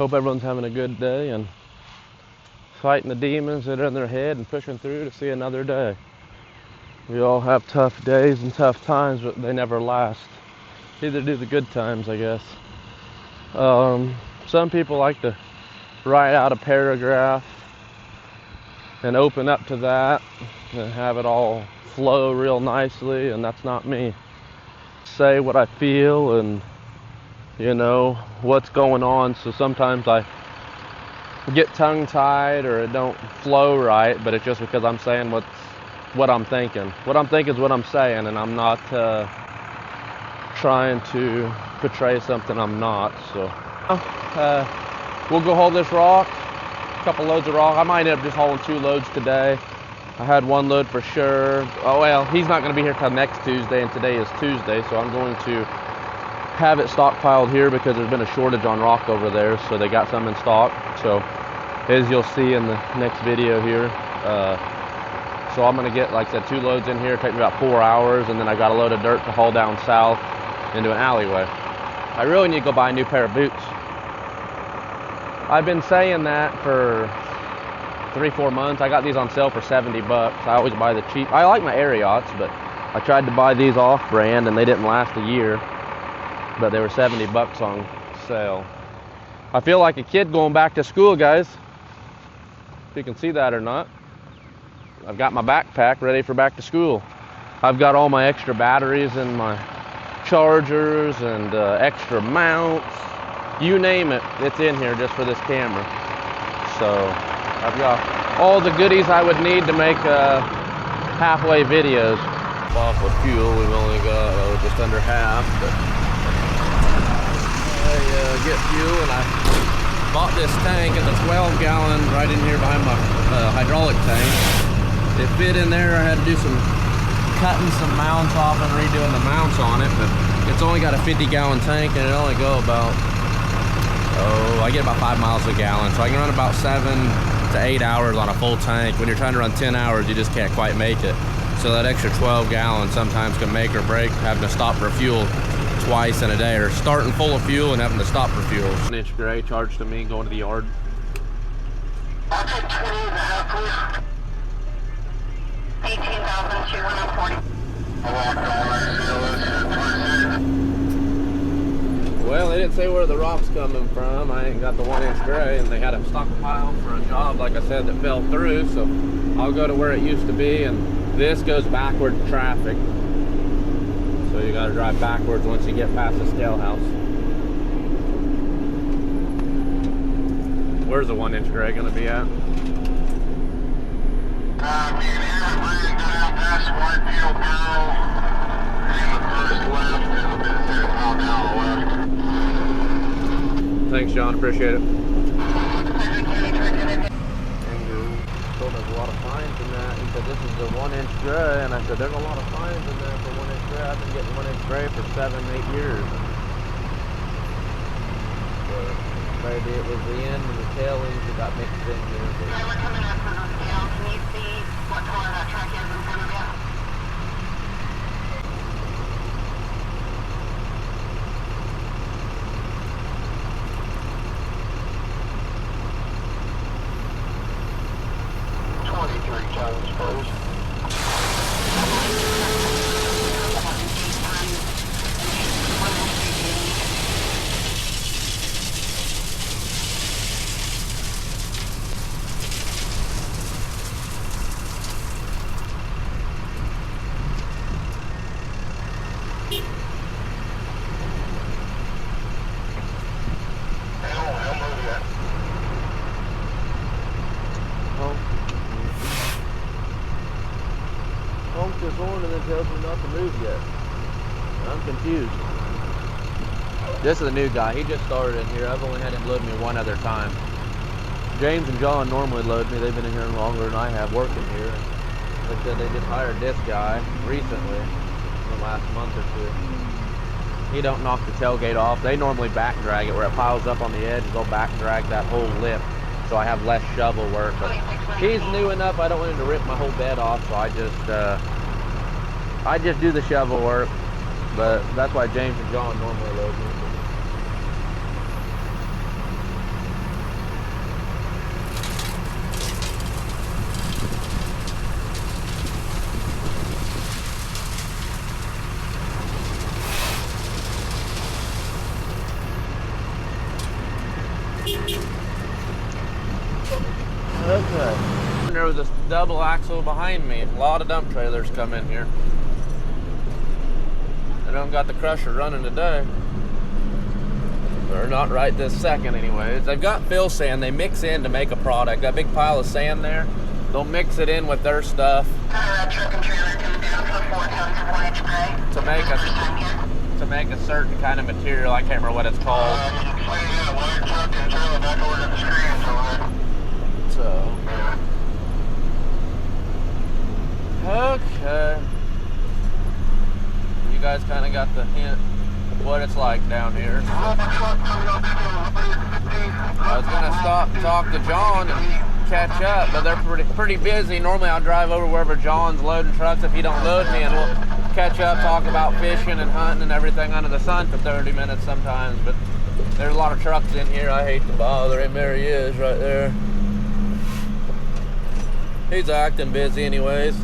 Hope everyone's having a good day and fighting the demons that are in their head and pushing through to see another day. We all have tough days and tough times, but they never last. Either do the good times, I guess. Some people like to write out a paragraph and open up to that and have it all flow real nicely, and that's not me. Say what I feel and what's going on, so sometimes I get tongue-tied or it don't flow right, but it's just because I'm saying what I'm thinking. What I'm thinking is what I'm saying, and I'm not trying to portray something I'm not. So we'll go haul this rock, a couple loads of rock. I might end up just hauling 2 loads today. I had 1 load for sure. Oh well, he's not going to be here till next Tuesday, and today is Tuesday, so I'm going to have it stockpiled here because there's been a shortage on rock over there, so they got some in stock. So as you'll see in the next video here, so I'm gonna get, like I said, 2 loads in here. Take me about 4 hours, and then I got a load of dirt to haul down south into an alleyway. I really need to go buy a new pair of boots. I've been saying that for 3-4 months. I got these on sale for $70. I always buy the cheap. I like my Ariats, but I tried to buy these off-brand and they didn't last a year. But they were $70 on sale. I feel like a kid going back to school, guys. If you can see that or not. I've got my backpack ready for back to school. I've got all my extra batteries and my chargers and extra mounts. You name it, it's in here just for this camera. So I've got all the goodies I would need to make halfway videos. Off with fuel, we've only got just under half. But I get fuel, and I bought this tank. It's a 12-gallon right in here behind my hydraulic tank. It fit in there. I had to do some cutting some mounts off and redoing the mounts on it, but it's only got a 50-gallon tank, and it only go about, I get about 5 miles a gallon, so I can run about 7 to 8 hours on a full tank. When you're trying to run 10 hours, you just can't quite make it. So that extra 12 gallons sometimes can make or break having to stop for fuel twice in a day, or starting full of fuel and having to stop for fuel. 1-inch gray charged to me going to the yard. I'll take 20.5, please. 18,240. Well, they didn't say where the rock's coming from. I ain't got the 1-inch gray, and they had a stockpile for a job, like I said, that fell through, so I'll go to where it used to be, and this goes backward to traffic. So you gotta drive backwards once you get past the scale house. Where's the 1-inch gray gonna be at? Thanks, John. Appreciate it. Told us a lot of fines in that. He said this is the 1-inch gray, and I said there's a lot of fines in there for 1-inch gray. I've been getting 1-inch gray for 7-8 years. But maybe it was the end and the tailings that got mixed in here. Yeah, we're coming up to the scale. Can you see what color that truck is in front of you? This horn and then tells me not to move yet. I'm confused. This is a new guy. He just started in here. I've only had him load me 1 other time. James and John normally load me. They've been in here longer than I have working here. Like I said, they just hired this guy recently, in the last month or 2. He don't knock the tailgate off. They normally back drag it where it piles up on the edge. They'll back drag that whole lip, so I have less shovel work. But he's new enough. I don't want him to rip my whole bed off, so I just do the shovel work. But that's why James and John normally load me. Okay. There was this double axle behind me. A lot of dump trailers come in here. They don't got the crusher running today. Or not right this second anyways. They've got fill sand. They mix in to make a product. That big pile of sand there, they'll mix it in with their stuff. Truck and trailer coming down for 4 tons of 1-inch gray. To make a certain kind of material. I can't remember what it's called. So. Okay. You guys kind of got the hint of what it's like down here. I was gonna stop and talk to John and catch up, but they're pretty busy. Normally I'll drive over wherever John's loading trucks if he don't load me, and we'll catch up, talk about fishing and hunting and everything under the sun for 30 minutes sometimes. But there's a lot of trucks in here. I hate to bother him. There he is right there. He's acting busy anyways.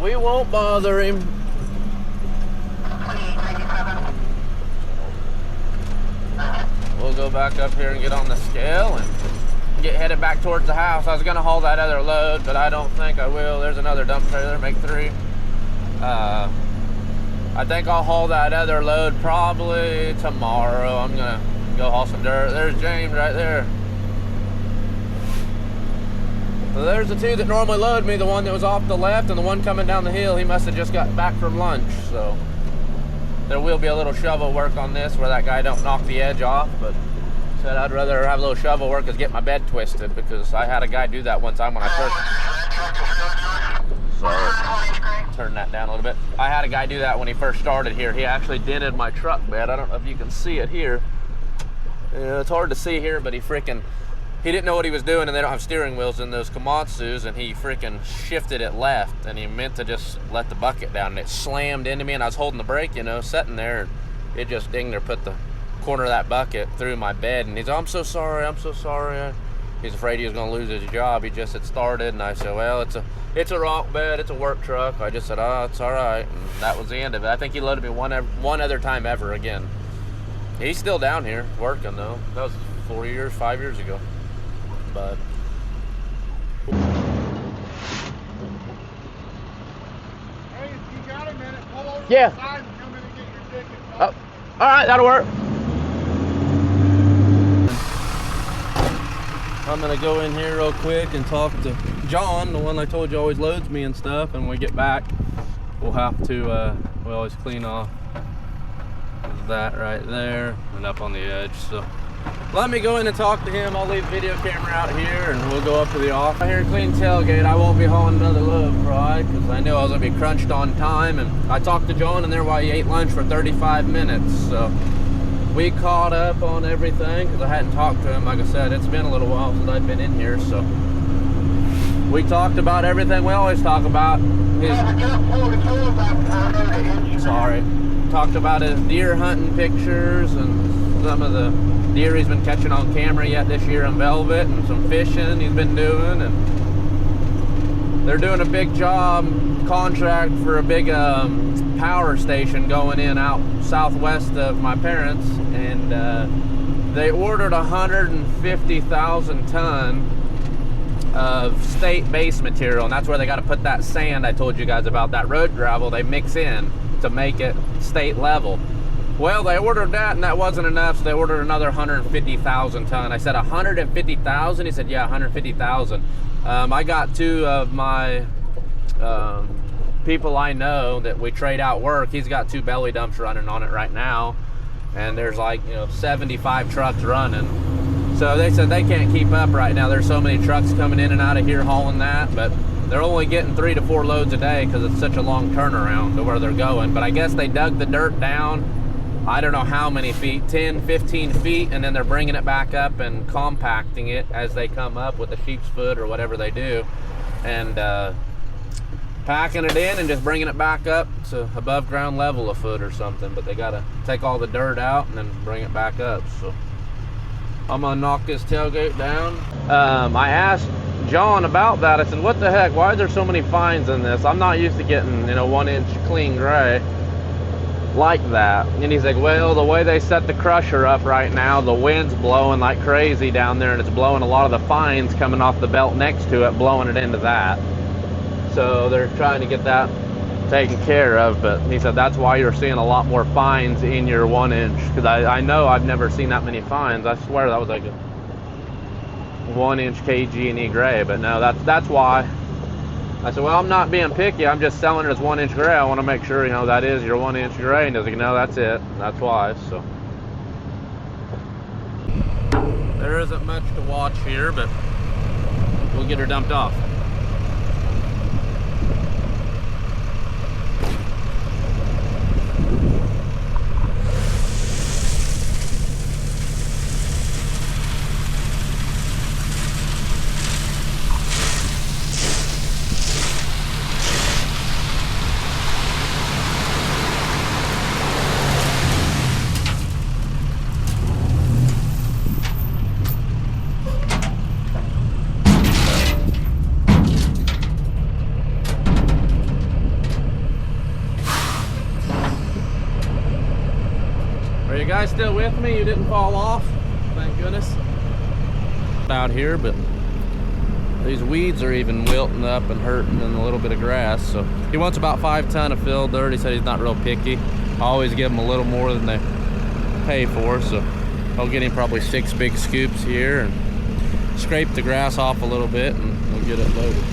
We won't bother him. 2897. We'll go back up here and get on the scale and get headed back towards the house. I was gonna haul that other load, but I don't think I will. There's another dump trailer, make 3. I think I'll haul that other load probably tomorrow. I'm gonna go haul some dirt. There's James right there. So there's the two that normally load me, the one that was off the left and the one coming down the hill. He must have just got back from lunch, so there will be a little shovel work on this where that guy don't knock the edge off, but said I'd rather have a little shovel work as get my bed twisted, because I had a guy do that one time when I first... Sorry, turn that down a little bit. I had a guy do that when he first started here. He actually dented my truck bed. I don't know if you can see it here. It's hard to see here, but he didn't know what he was doing, and they don't have steering wheels in those Komatsus, and he freaking shifted it left, and he meant to just let the bucket down, and it slammed into me, and I was holding the brake, you know, sitting there, and it just ding there, put the corner of that bucket through my bed, and he's, I'm so sorry. He's afraid he was going to lose his job. He just had started, and I said, well, it's a rock bed, it's a work truck. I just said, oh, it's all right, and that was the end of it. I think he loaded me one other time ever again. He's still down here working, though. That was 5 years ago. But hey, if you got a minute, pull over yeah. the side and come in and get your ticket. Oh, all right, that'll work. I'm gonna go in here real quick and talk to John, the one I told you always loads me and stuff. And when we get back, we'll have to we always clean off that right there and up on the edge. So let me go in and talk to him. I'll leave the video camera out here and we'll go up to the office. Out here, clean tailgate. I won't be hauling another load, right? Because I knew I was gonna be crunched on time. And I talked to John in there while he ate lunch for 35 minutes. So we caught up on everything because I hadn't talked to him. Like I said, it's been a little while since I've been in here. So we talked about everything we always talk about. Talked about his deer hunting pictures and some of the deer he's been catching on camera yet this year in Velvet, and some fishing he's been doing. And they're doing a big job contract for a big power station going in out southwest of my parents, and they ordered 150,000 ton of state base material, and that's where they got to put that sand I told you guys about, that road gravel they mix in to make it state level. Well, they ordered that, and that wasn't enough, so they ordered another 150,000 ton. I said 150,000? He said, yeah, 150,000. I got 2 of my people I know that we trade out work. He's got 2 belly dumps running on it right now, and there's like 75 trucks running. So they said they can't keep up right now. There's so many trucks coming in and out of here hauling that, but they're only getting 3 to 4 loads a day because it's such a long turnaround to where they're going. But I guess they dug the dirt down, I don't know how many feet, 10, 15 feet, and then they're bringing it back up and compacting it as they come up with a sheep's foot or whatever they do, and packing it in and just bringing it back up to above ground level a foot or something. But they got to take all the dirt out and then bring it back up. So I'm gonna knock this tailgate down. I asked John about that. I said, what the heck, why are there so many fines in this? I'm not used to getting 1 inch clean gray. like that. And he's like, well, the way they set the crusher up right now, the wind's blowing like crazy down there, and it's blowing a lot of the fines coming off the belt next to it, blowing it into that. So they're trying to get that taken care of. But he said that's why you're seeing a lot more fines in your 1-inch, because I know I've never seen that many fines. I swear that was like a 1-inch KG&E gray, but no, that's why. I said, well, I'm not being picky. I'm just selling it as 1-inch gray. I want to make sure, you know, that is your 1-inch gray. And he's like, no, that's it. That's why. So there isn't much to watch here, but we'll get her dumped off. Are you guys still with me? You didn't fall off? Thank goodness. Out here, but these weeds are even wilting up and hurting in a little bit of grass. So he wants about 5 ton of fill dirt. He said he's not real picky. I always give him a little more than they pay for. So I'll get him probably 6 big scoops here and scrape the grass off a little bit, and we'll get it loaded.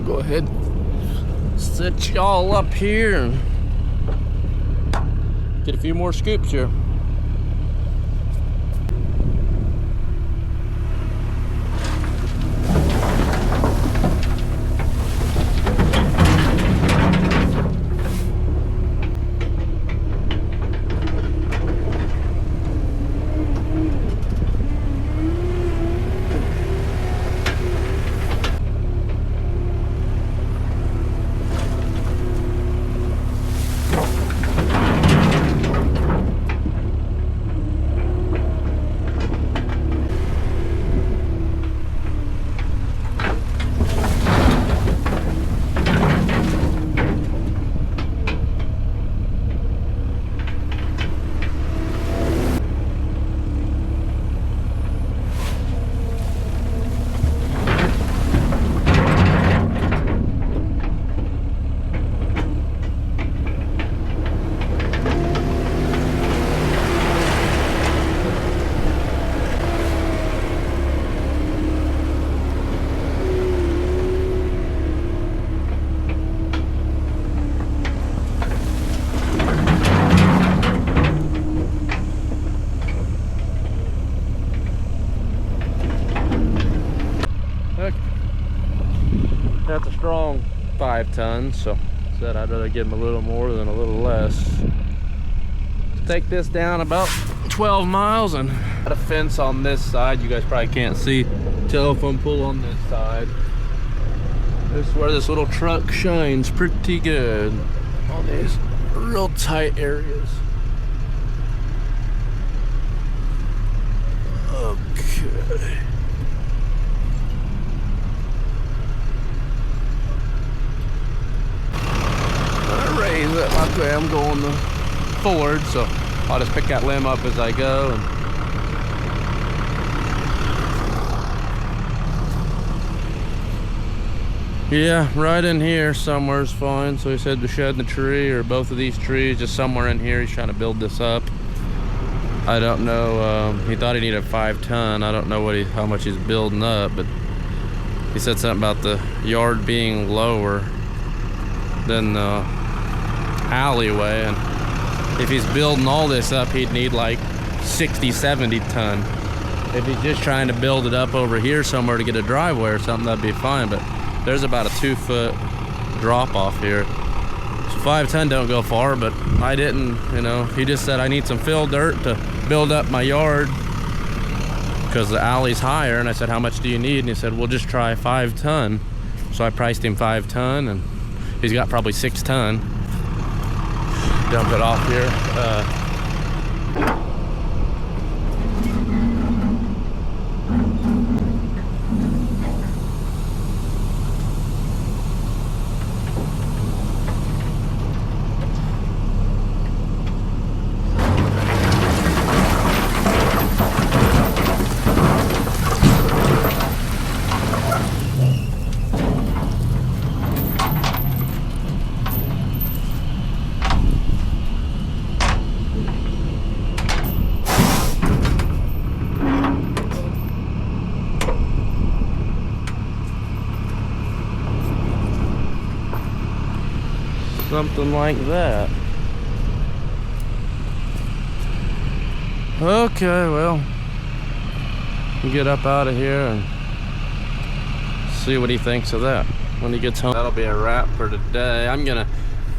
Go ahead, set y'all up here and get a few more scoops here. That's a strong 5 tons, so said I'd rather give him a little more than a little less. Take this down about 12 miles and got a fence on this side. You guys probably can't see. Telephone pole on this side. This is where this little truck shines pretty good on these real tight areas. Okay. Raise up my I'm going to Ford, so I'll just pick that limb up as I go. Yeah, right in here somewhere is fine. So he said to shed the tree, or both of these trees, just somewhere in here. He's trying to build this up. I don't know. He thought he needed 5 ton. I don't know how much he's building up, but he said something about the yard being lower than the alleyway, and if he's building all this up, he'd need like 60, 70 ton. If he's just trying to build it up over here somewhere to get a driveway or something, that'd be fine, but there's about a 2-foot drop off here. So 5 ton don't go far, but I didn't, you know, he just said I need some fill dirt to build up my yard because the alley's higher, and I said, how much do you need? And he said, we'll just try 5 ton. So I priced him 5 ton, and he's got probably 6 ton. Dump it off here. Something like that. Okay, well, we'll get up out of here and see what he thinks of that when he gets home. That'll be a wrap for today. I'm gonna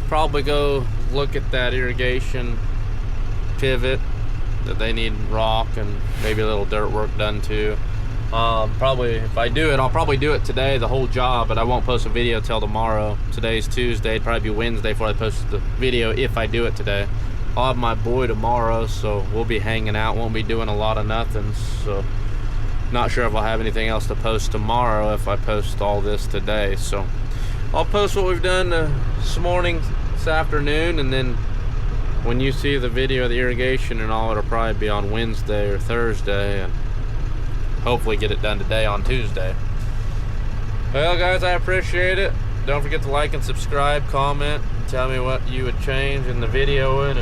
probably go look at that irrigation pivot that they need rock and maybe a little dirt work done too. Probably, if I do it, I'll probably do it today, the whole job, but I won't post a video till tomorrow. Today's Tuesday, it'd probably be Wednesday before I post the video if I do it today. I'll have my boy tomorrow, so we'll be hanging out, won't be doing a lot of nothing, so not sure if I'll have anything else to post tomorrow if I post all this today. So I'll post what we've done this morning, this afternoon, and then when you see the video of the irrigation and all, it'll probably be on Wednesday or Thursday, and hopefully get it done today on Tuesday. Well guys, I appreciate it. Don't forget to like and subscribe, comment, and tell me what you would change in the video and